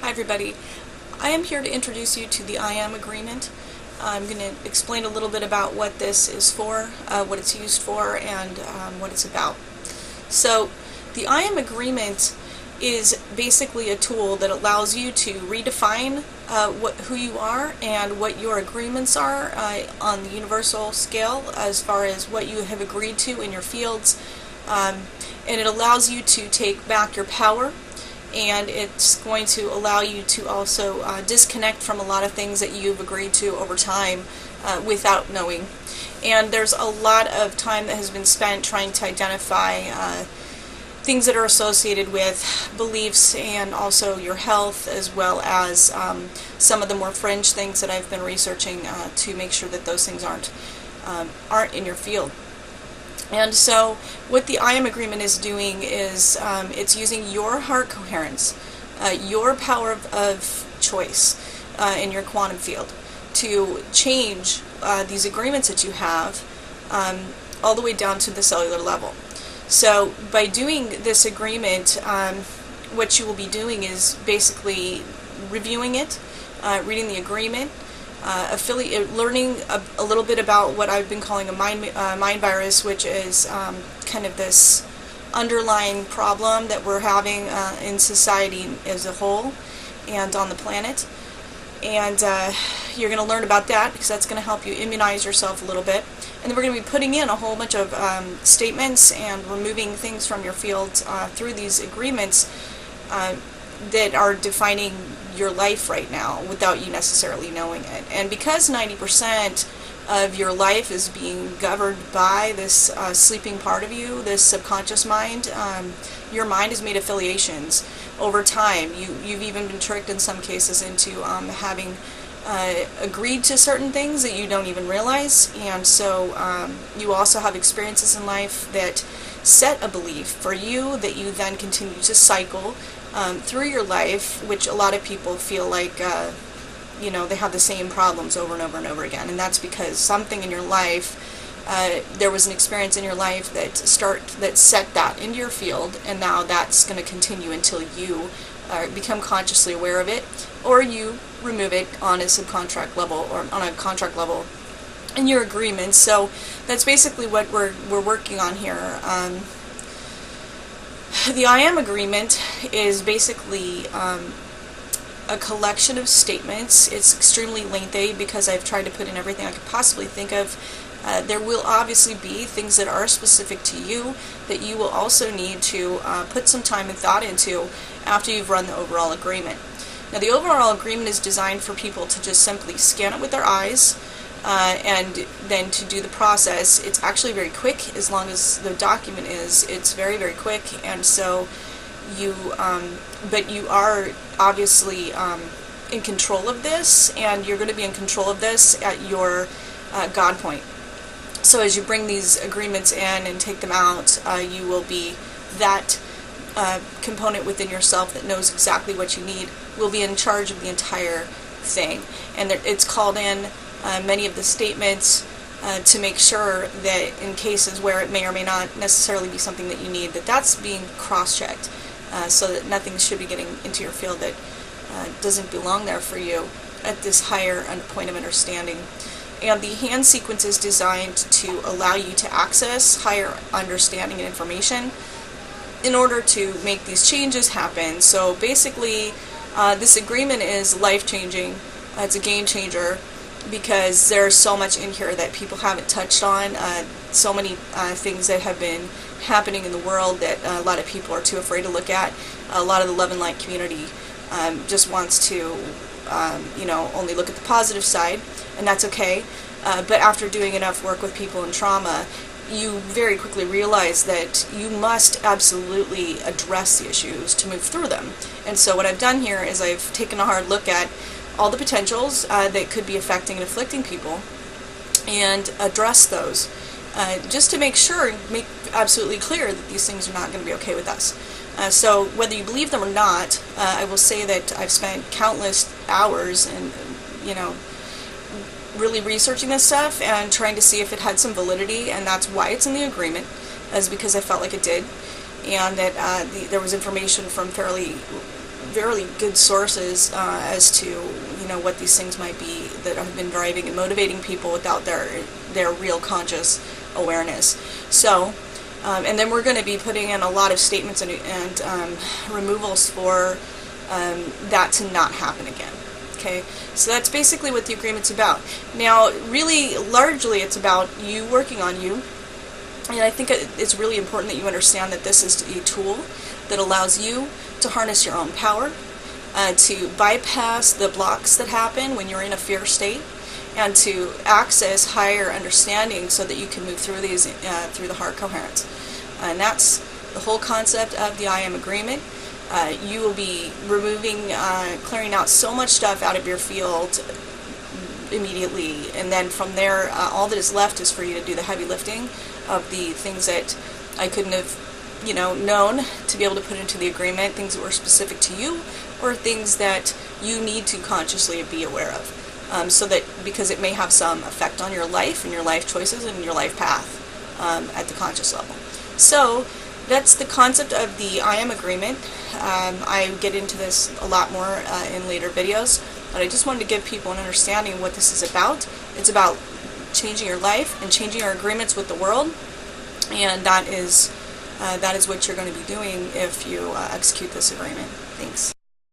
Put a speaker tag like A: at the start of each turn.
A: Hi everybody. I am here to introduce you to the I Am Agreement. I'm going to explain a little bit about what this is for, what it's used for, and what it's about. So the I Am Agreement is basically a tool that allows you to redefine who you are and what your agreements are on the universal scale as far as what you have agreed to in your fields. And it allows you to take back your power, and it's going to allow you to also disconnect from a lot of things that you've agreed to over time without knowing. And there's a lot of time that has been spent trying to identify things that are associated with beliefs and also your health, as well as some of the more fringe things that I've been researching to make sure that those things aren't in your field. And so what the I Am Agreement is doing is it's using your heart coherence, your power of choice in your quantum field to change these agreements that you have all the way down to the cellular level. So by doing this agreement, what you will be doing is basically reviewing it, reading the agreement, learning a little bit about what I've been calling a mind virus, which is kind of this underlying problem that we're having in society as a whole and on the planet. And you're going to learn about that because that's going to help you immunize yourself a little bit. And then we're going to be putting in a whole bunch of statements and removing things from your field through these agreements that are defining your life right now without you necessarily knowing it. And because 90% of your life is being governed by this sleeping part of you, this subconscious mind, your mind has made affiliations over time. You've even been tricked in some cases into having agreed to certain things that you don't even realize. And so you also have experiences in life that set a belief for you that you then continue to cycle through your life, which a lot of people feel like they have the same problems over and over and over again. And that's because something in your life, there was an experience in your life that set that into your field, and now that's going to continue until you become consciously aware of it, or you remove it on a subcontract level or on a contract level in your agreements. So that's basically what we're working on here. The I Am Agreement is basically a collection of statements. It's extremely lengthy because I've tried to put in everything I could possibly think of. There will obviously be things that are specific to you that you will also need to put some time and thought into after you've run the overall agreement. Now, the overall agreement is designed for people to just simply scan it with their eyes and then to do the process. It's actually very quick as long as the document is. It's very, very quick, and so but you are obviously in control of this, and you're going to be in control of this at your God point. So as you bring these agreements in and take them out, you will be that component within yourself that knows exactly what you need, will be in charge of the entire thing. And it's called in many of the statements to make sure that in cases where it may or may not necessarily be something that you need, that's being cross-checked so that nothing should be getting into your field that doesn't belong there for you at this higher point of understanding. And the hand sequence is designed to allow you to access higher understanding and information in order to make these changes happen. So basically, this agreement is life-changing. It's a game changer because there's so much in here that people haven't touched on, so many things that have been happening in the world that a lot of people are too afraid to look at. A lot of the love and light community just wants to only look at the positive side, and that's okay. But after doing enough work with people in trauma, you very quickly realize that you must absolutely address the issues to move through them. And so what I've done here is I've taken a hard look at all the potentials that could be affecting and afflicting people and address those just to make absolutely clear that these things are not going to be okay with us. So whether you believe them or not, I will say that I've spent countless hours and really researching this stuff and trying to see if it had some validity, and that's why it's in the agreement, is because I felt like it did, and that there was information from very good sources as to what these things might be that have been driving and motivating people without their real conscious awareness. So, and then we're going to be putting in a lot of statements and removals for that to not happen again. Okay, so that's basically what the agreement's about. Now, really, largely, it's about you working on you, and I think it's really important that you understand that this is a tool that allows you to harness your own power, to bypass the blocks that happen when you're in a fear state, and to access higher understanding so that you can move through these through the heart coherence. And that's the whole concept of the I Am Agreement. You will be removing, clearing out so much stuff out of your field immediately, and then from there, all that is left is for you to do the heavy lifting of the things that I couldn't have, known to be able to put into the agreement, things that were specific to you, or things that you need to consciously be aware of, so that, because it may have some effect on your life and your life choices and your life path at the conscious level. So that's the concept of the I Am Agreement. I get into this a lot more in later videos, but I just wanted to give people an understanding of what this is about. It's about changing your life and changing your agreements with the world, and that is what you're going to be doing if you execute this agreement. Thanks.